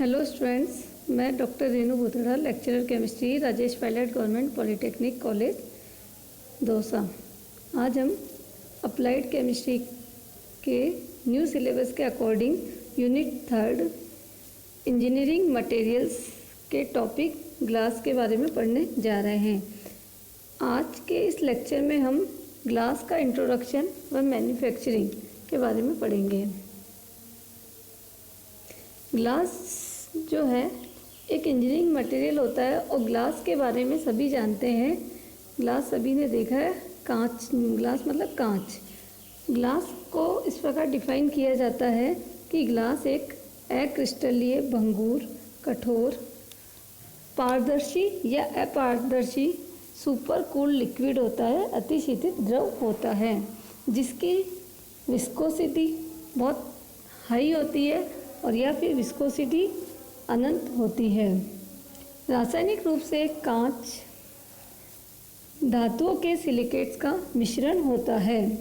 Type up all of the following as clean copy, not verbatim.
Hello students, मैं doctor Renu Bhutada, lecturer chemistry, Rajesh Pilot government polytechnic college Dausa. आज हम अप्लाइड केमिस्ट्री के न्यू सिलेबस के अकॉर्डिंग यूनिट 3 इंजीनियरिंग मटेरियल्स के टॉपिक ग्लास के बारे में पढ़ने जा रहे हैं। आज के इस लेक्चर में हम ग्लास का इंट्रोडक्शन व मैन्युफैक्चरिंग के बारे में पढ़ेंगे। ग्लास जो है एक इंजीनियरिंग मटेरियल होता है और ग्लास के बारे में सभी जानते हैं। ग्लास सभी ने देखा है, कांच, ग्लास मतलब कांच। ग्लास को इस प्रकार डिफाइन किया जाता है कि ग्लास एक अक्रिस्टलीय, भंगुर, कठोर, पारदर्शी या अपारदर्शी सुपर कूल लिक्विड होता है, अतिशीतित द्रव होता है, जिसकी विस्कोसिटी बहुत हाई होती है और या फिर विस्कोसिटी अनंत होती है। रासायनिक रूप से कांच धातुओं के सिलिकेट्स का मिश्रण होता है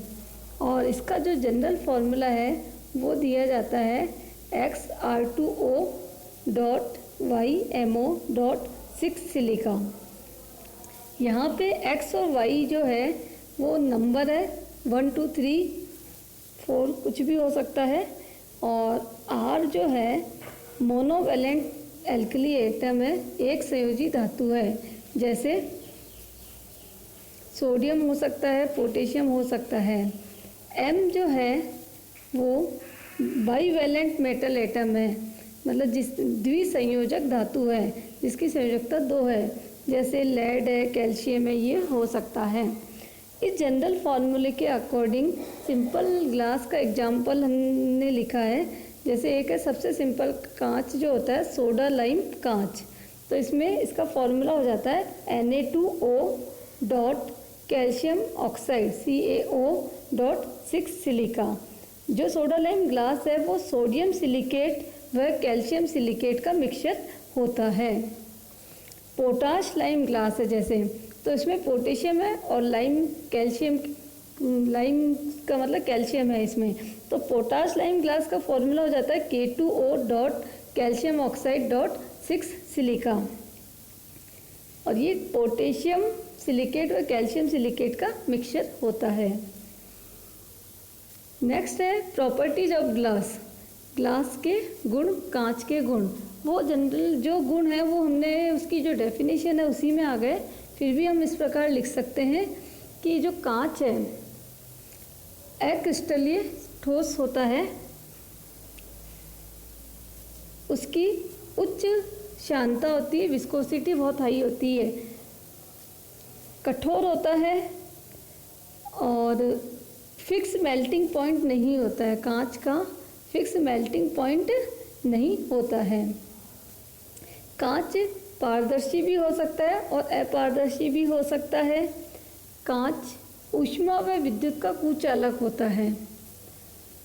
और इसका जो जनरल फॉर्मूला है वो दिया जाता है XR2O.YMO.6 सिलिका। यहाँ पे X और Y जो है वो नंबर है, 1 2 3 4 कुछ भी हो सकता है, और R जो है मोनोवैलेंट एल्कली एटम है, एक संयोजी धातु है, जैसे सोडियम हो सकता है, पोटेशियम हो सकता है। M जो है वो बाईवैलेंट मेटल एटम है, मतलब जिस द्विसंयोजक धातु है जिसकी संयोजकता 2 है, जैसे लेड है, कैल्शियम है, ये हो सकता है। इस जनरल फार्मूले के अकॉर्डिंग सिंपल ग्लास का एग्जाम्पल हमने लिखा है। जैसे एक है सबसे सिंपल कांच जो होता है, सोडा लाइम कांच, तो इसमें इसका फॉर्मूला हो जाता है Na2O calcium oxide CaO.6 silica. जो सोडा लाइम ग्लास है वो सोडियम सिलिकेट व कैल्शियम सिलिकेट का मिक्सचर होता है। पोटाश लाइम ग्लास है जैसे, तो इसमें पोटेशियम है और लाइम कैल्शियम, लाइम का मतलब कैल्शियम है इसमें, तो पोटाश लाइम ग्लास का फॉर्मूला हो जाता है K2O.कैल्शियम ऑक्साइड.6 सिलिका। और ये पोटेशियम सिलिकेट व कैल्शियम सिलिकेट का मिक्सचर होता है। नेक्स्ट है प्रॉपर्टीज ऑफ ग्लास। ग्लास के गुण, कांच के गुण, वो जनरल जो गुण है वो हमने उसकी जो डेफिनेशन है उसी में आ गए। फिर भी हम इस प्रकार लिख सकते हैं कि जो कांच है अक्रिस्टलीय ठोस होता है, उसकी उच्च शांता होती है, विस्कोसिटी बहुत हाई होती है, कठोर होता है और फिक्स मेल्टिंग पॉइंट नहीं होता है। कांच का फिक्स मेल्टिंग पॉइंट नहीं होता है। कांच पारदर्शी भी हो सकता है और अपारदर्शी भी हो सकता है। कांच ऊष्मा व विद्युत का कुचालक होता है।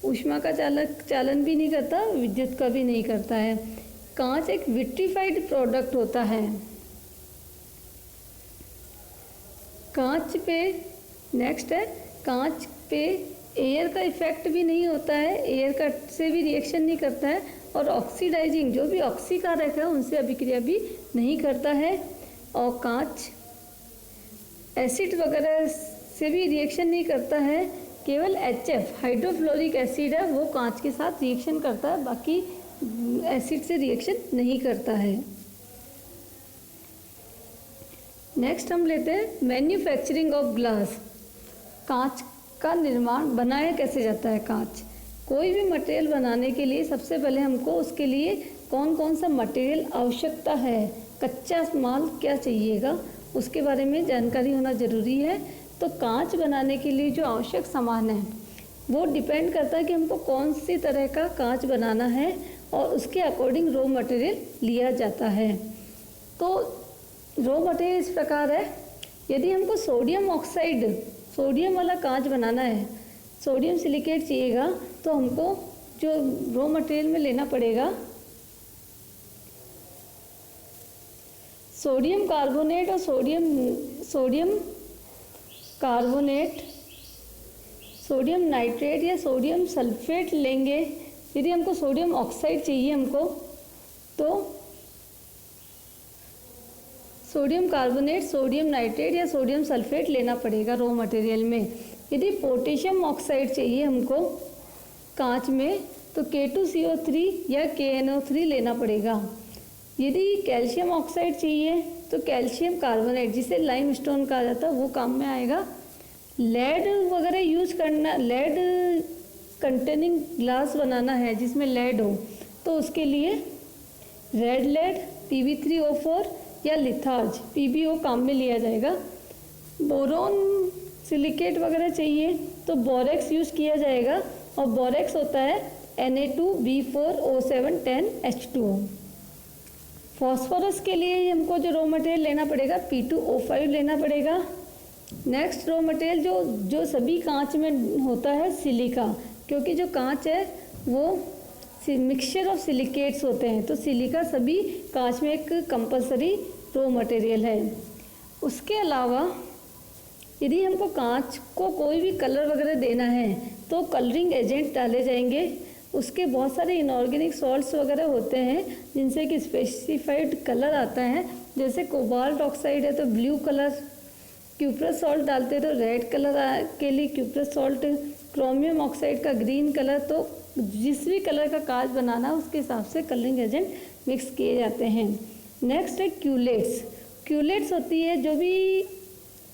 ऊष्मा का चालन भी नहीं करता, विद्युत का भी नहीं करता है। कांच एक विट्रीफाइड प्रोडक्ट होता है। कांच पे नेक्स्ट है, कांच पे एयर का इफेक्ट भी नहीं होता है, एयर का से भी रिएक्शन नहीं करता है, और ऑक्सीडाइजिंग जो भी ऑक्सीकारक है उनसे अभिक्रिया भी नहीं करता है। और कांच एसिड वगैरह से भी रिएक्शन नहीं करता है, केवल HF हाइड्रोफ्लोरिक एसिड है वो कांच के साथ रिएक्शन करता है, बाकी एसिड से रिएक्शन नहीं करता है। नेक्स्ट हम लेते हैं मैन्युफैक्चरिंग ऑफ ग्लास। कांच का निर्माण बनाया कैसे जाता है। कांच कोई भी मटेरियल बनाने के लिए सबसे पहले हमको उसके लिए कौन कौन सा मटेरियल आवश्यकता है, कच्चा माल क्या चाहिएगा, उसके बारे में जानकारी होना ज़रूरी है। तो कांच बनाने के लिए जो आवश्यक सामान है वो डिपेंड करता है कि हमको कौन सी तरह का कांच बनाना है और उसके अकॉर्डिंग रॉ मटेरियल लिया जाता है। तो रॉ मटेरियल इस प्रकार है, यदि हमको सोडियम ऑक्साइड, सोडियम वाला कांच बनाना है, सोडियम सिलिकेट चाहिएगा, तो हमको जो रॉ मटेरियल में लेना पड़ेगा सोडियम कार्बोनेट और सोडियम कार्बोनेट, सोडियम नाइट्रेट या सोडियम सल्फेट लेंगे। यदि हमको सोडियम ऑक्साइड चाहिए हमको तो सोडियम कार्बोनेट, सोडियम नाइट्रेट या सोडियम सल्फेट लेना पड़ेगा रॉ मटेरियल में। यदि पोटेशियम ऑक्साइड चाहिए हमको कांच में तो K2CO3 या KNO3 लेना पड़ेगा। यदि कैल्शियम ऑक्साइड चाहिए तो कैल्शियम कार्बोनेट, जिसे लाइमस्टोन कहा जाता है, वो काम में आएगा। लेड वगैरह यूज़ करना, लेड कंटेनिंग ग्लास बनाना है जिसमें लेड हो, तो उसके लिए रेड लेड, Pb3O4 या लिथार्ज PbO काम में लिया जाएगा। बोरोन सिलिकेट वगैरह चाहिए तो बोरेक्स यूज़ किया जाएगा, और बोरेक्स होता है Na2B4O710H2O। फॉस्फोरस के लिए हमको जो रॉ मटेरियल लेना पड़ेगा P2O5 लेना पड़ेगा। नेक्स्ट रॉ मटेरियल जो सभी कांच में होता है सिलिका, क्योंकि जो कांच है वो मिक्सचर ऑफ सिलिकेट्स होते हैं, तो सिलिका सभी कांच में एक कंपलसरी रॉ मटेरियल है। उसके अलावा यदि हमको कांच को कोई भी कलर वगैरह देना है तो कलरिंग एजेंट डाले जाएंगे। उसके बहुत सारे इनऑर्गेनिक सॉल्ट्स वगैरह होते हैं जिनसे कि स्पेसिफाइड कलर आता है। जैसे कोबाल्ट ऑक्साइड है तो ब्लू कलर, क्यूप्रस सॉल्ट डालते हैं तो रेड कलर के लिए क्यूप्रस सॉल्ट, क्रोमियम ऑक्साइड का ग्रीन कलर। तो जिस भी कलर का कांच बनाना है उसके हिसाब से कलरिंग एजेंट मिक्स किए जाते हैं। नेक्स्ट है क्यूलेट्स। क्यूलेट्स होती है जो भी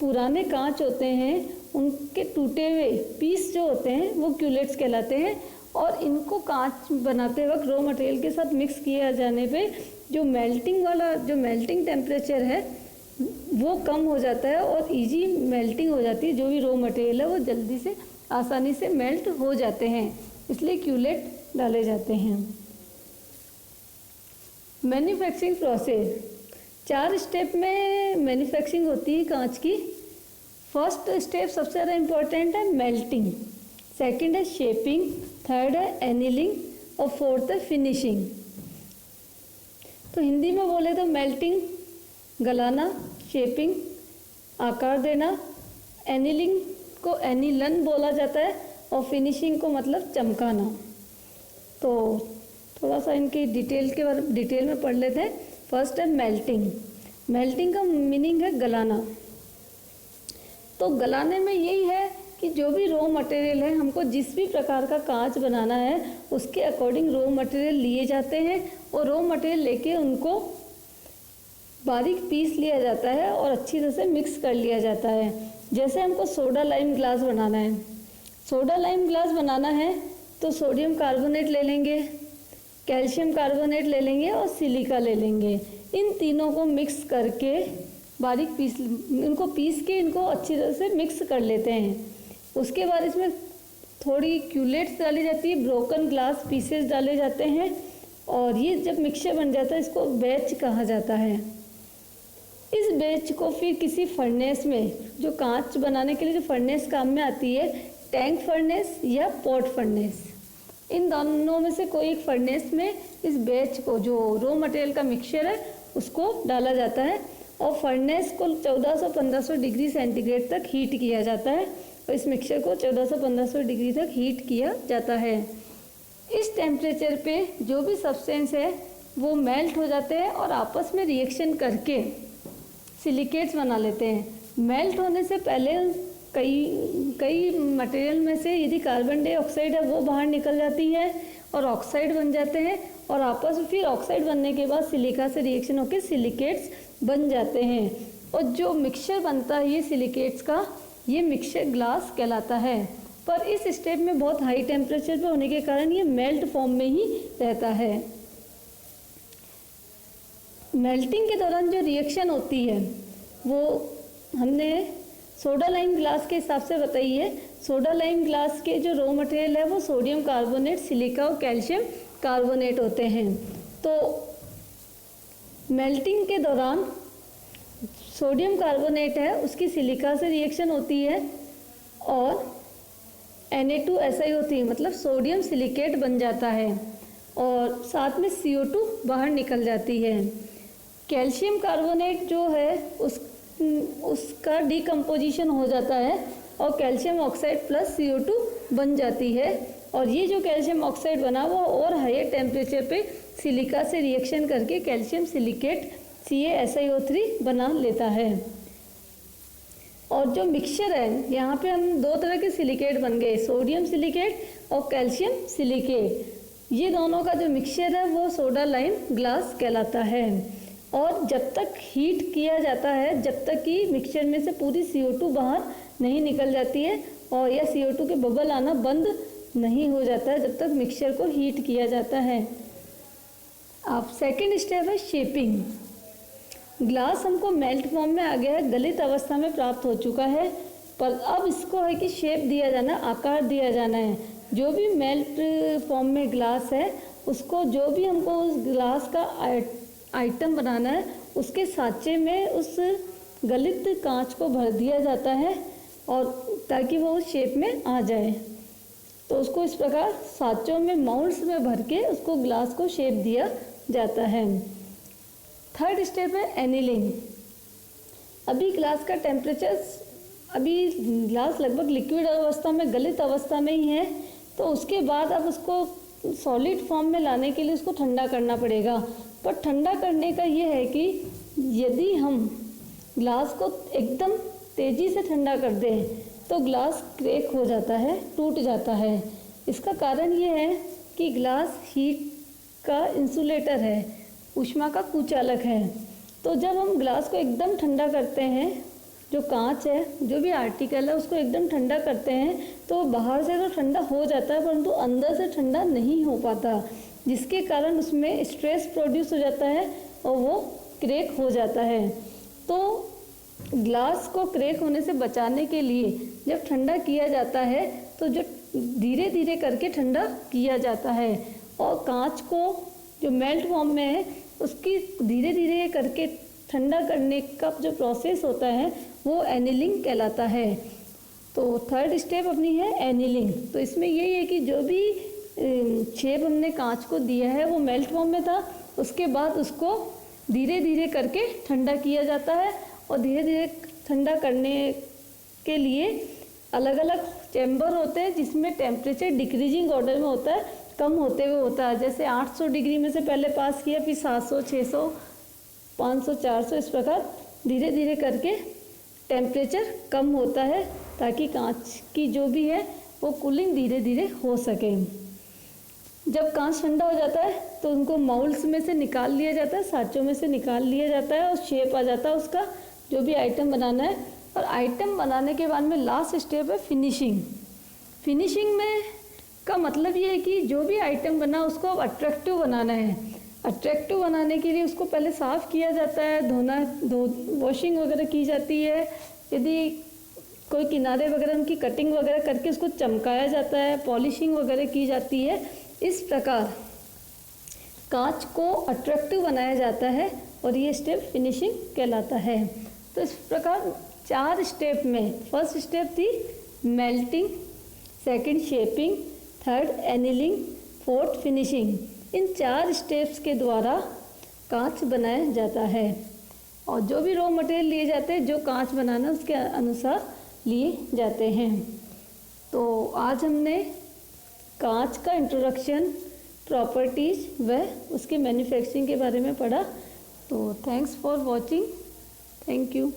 पुराने कांच होते हैं उनके टूटे हुए पीस जो होते हैं वो क्यूलेट्स कहलाते हैं, और इनको कांच बनाते वक्त रॉ मटेरियल के साथ मिक्स किया जाने पे जो मेल्टिंग टेम्परेचर है वो कम हो जाता है और इजी मेल्टिंग हो जाती है। जो भी रॉ मटेरियल है वो जल्दी से आसानी से मेल्ट हो जाते हैं, इसलिए क्यूलेट डाले जाते हैं। मैन्युफैक्चरिंग प्रोसेस, 4 स्टेप में मैन्युफैक्चरिंग होती है कांच की। फर्स्ट स्टेप सबसे ज़्यादा इम्पोर्टेंट है मेल्टिंग, सेकंड है शेपिंग, थर्ड है एनिलिंग और फोर्थ है फिनिशिंग। तो हिंदी में बोले तो मेल्टिंग गलाना, शेपिंग आकार देना, एनिलिंग को एनिलन बोला जाता है और फिनिशिंग को मतलब चमकाना। तो थोड़ा सा इनकी डिटेल में पढ़ लेते हैं। फर्स्ट है मेल्टिंग। मेल्टिंग का मीनिंग है गलाना। तो गलाने में यही है कि जो भी रॉ मटेरियल है, हमको जिस भी प्रकार का कांच बनाना है उसके अकॉर्डिंग रॉ मटेरियल लिए जाते हैं और रॉ मटेरियल लेके उनको बारीक पीस लिया जाता है और अच्छी तरह से मिक्स कर लिया जाता है। जैसे हमको सोडा लाइम ग्लास बनाना है, सोडा लाइम ग्लास बनाना है तो सोडियम कार्बोनेट ले लेंगे, कैल्शियम कार्बोनेट ले लेंगे और सिलिका ले लेंगे। इन तीनों को मिक्स करके बारीक इनको पीस के इनको अच्छी तरह से मिक्स कर लेते हैं। उसके बाद इसमें थोड़ी क्यूलेट्स डाली जाती है, ब्रोकन ग्लास पीसेस डाले जाते हैं, और ये जब मिक्सचर बन जाता है इसको बैच कहा जाता है। इस बैच को फिर किसी फर्नेस में, जो कांच बनाने के लिए जो फर्नेस काम में आती है, टैंक फर्नेस या पॉट फर्नेस, इन दोनों में से कोई एक फर्नेस में इस बैच को, जो रॉ मटेरियल का मिक्सचर है, उसको डाला जाता है और फर्नेस को 1400-1500 डिग्री सेंटीग्रेड तक हीट किया जाता है और इस मिक्सचर को 1400-1500 डिग्री तक हीट किया जाता है। इस टेम्परेचर पे जो भी सब्सटेंस है वो मेल्ट हो जाते हैं और आपस में रिएक्शन करके सिलिकेट्स बना लेते हैं। मेल्ट होने से पहले कई मटेरियल में से यदि कार्बन डाइऑक्साइड है वो बाहर निकल जाती है और ऑक्साइड बन जाते हैं, और आपस में फिर ऑक्साइड बनने के बाद सिलिका से रिएक्शन होकर सिलिकेट्स बन जाते हैं, और जो मिक्सचर बनता है ये सिलिकेट्स का, ये मिक्सचर ग्लास कहलाता है। पर इस स्टेप में बहुत हाई टेम्परेचर पे होने के कारण ये मेल्ट फॉर्म में ही रहता है। मेल्टिंग के दौरान जो रिएक्शन होती है वो हमने सोडा लाइम ग्लास के हिसाब से बताई है। सोडा लाइम ग्लास के जो रॉ मटेरियल है वो सोडियम कार्बोनेट, सिलिका और कैल्शियम कार्बोनेट होते हैं। तो मेल्टिंग के दौरान सोडियम कार्बोनेट है उसकी सिलिका से रिएक्शन होती है और Na2SiO3 होती है, मतलब सोडियम सिलिकेट बन जाता है और साथ में CO2 बाहर निकल जाती है। कैल्शियम कार्बोनेट जो है उसका डिकम्पोजिशन हो जाता है और कैल्शियम ऑक्साइड प्लस CO2 बन जाती है, और ये जो कैल्शियम ऑक्साइड बना वो और हायर टेम्परेचर पे सिलिका से रिएक्शन करके कैल्शियम सिलिकेट CaSiO3 बना लेता है। और जो मिक्सचर है, यहाँ पे हम दो तरह के सिलिकेट बन गए, सोडियम सिलिकेट और कैल्शियम सिलिकेट। ये दोनों का जो मिक्सचर है वो सोडा लाइम ग्लास कहलाता है। और जब तक हीट किया जाता है, जब तक कि मिक्सचर में से पूरी CO2 बाहर नहीं निकल जाती है और या CO2 के बबल आना बंद नहीं हो जाता है, जब तक मिक्सचर को हीट किया जाता है। अब सेकेंड स्टेप है शेपिंग। ग्लास हमको मेल्ट फॉर्म में आ गया है, गलित अवस्था में प्राप्त हो चुका है, पर अब इसको है कि शेप दिया जाना, आकार दिया जाना है। जो भी मेल्ट फॉर्म में ग्लास है, उसको जो भी हमको उस ग्लास का आइटम बनाना है, उसके साँचे में उस गलित कांच को भर दिया जाता है और ताकि वो उस शेप में आ जाए। तो उसको इस प्रकार साँचों में, माउल्ड्स में भर के उसको ग्लास को शेप दिया जाता है। थर्ड स्टेप है एनीलिंग। अभी ग्लास का टेम्परेचर, अभी ग्लास लगभग लिक्विड अवस्था में, गलित अवस्था में ही है, तो उसके बाद अब उसको सॉलिड फॉर्म में लाने के लिए उसको ठंडा करना पड़ेगा। पर ठंडा करने का ये है कि यदि हम ग्लास को एकदम तेज़ी से ठंडा कर दें तो ग्लास क्रैक हो जाता है, टूट जाता है। इसका कारण ये है कि ग्लास हीट का इंसुलेटर है, ऊष्मा का कुचालक है। तो जब हम ग्लास को एकदम ठंडा करते हैं, जो कांच है, जो भी आर्टिकल है, उसको एकदम ठंडा करते हैं, तो बाहर से तो ठंडा हो जाता है परंतु अंदर से ठंडा नहीं हो पाता, जिसके कारण उसमें स्ट्रेस प्रोड्यूस हो जाता है और वो क्रैक हो जाता है। तो ग्लास को क्रैक होने से बचाने के लिए जब ठंडा किया जाता है तो जो धीरे धीरे करके ठंडा किया जाता है, और कांच को जो मेल्ट फॉर्म में है उसकी धीरे धीरे करके ठंडा करने का जो प्रोसेस होता है वो एनीलिंग कहलाता है। तो थर्ड स्टेप अपनी है एनीलिंग। तो इसमें यही है कि जो भी शेप हमने कांच को दिया है वो मेल्ट फॉर्म में था, उसके बाद उसको धीरे धीरे करके ठंडा किया जाता है, और धीरे धीरे ठंडा करने के लिए अलग अलग चैम्बर होते हैं जिसमें टेम्परेचर डिक्रीजिंग ऑर्डर में होता है, कम होते हुए होता है। जैसे 800 डिग्री में से पहले पास किया, फिर 700, 600, 500, 400, इस प्रकार धीरे धीरे करके टेम्परेचर कम होता है ताकि कांच की जो भी है वो कूलिंग धीरे धीरे हो सके। जब कांच ठंडा हो जाता है तो उनको माउल्ड्स में से निकाल लिया जाता है, साँचों में से निकाल लिया जाता है और शेप आ जाता है उसका, जो भी आइटम बनाना है। और आइटम बनाने के बाद में लास्ट स्टेप है फिनिशिंग। फिनिशिंग में का मतलब ये है कि जो भी आइटम बना उसको अब अट्रैक्टिव बनाना है। अट्रैक्टिव बनाने के लिए उसको पहले साफ़ किया जाता है, वॉशिंग वगैरह की जाती है। यदि कोई किनारे वगैरह उनकी कटिंग वगैरह करके उसको चमकाया जाता है, पॉलिशिंग वगैरह की जाती है। इस प्रकार कांच को अट्रैक्टिव बनाया जाता है और ये स्टेप फिनिशिंग कहलाता है। तो इस प्रकार 4 स्टेप में, फर्स्ट स्टेप थी melting, second shaping, third annealing, fourth finishing. इन 4 स्टेप्स के द्वारा कांच बनाया जाता है, और जो भी रॉ मटेरियल लिए जाते हैं, जो कांच बनाना है उसके अनुसार लिए जाते हैं। तो आज हमने कांच का इंट्रोडक्शन, प्रॉपर्टीज़ व उसके मैन्युफैक्चरिंग के बारे में पढ़ा। तो thanks for watching, thank you.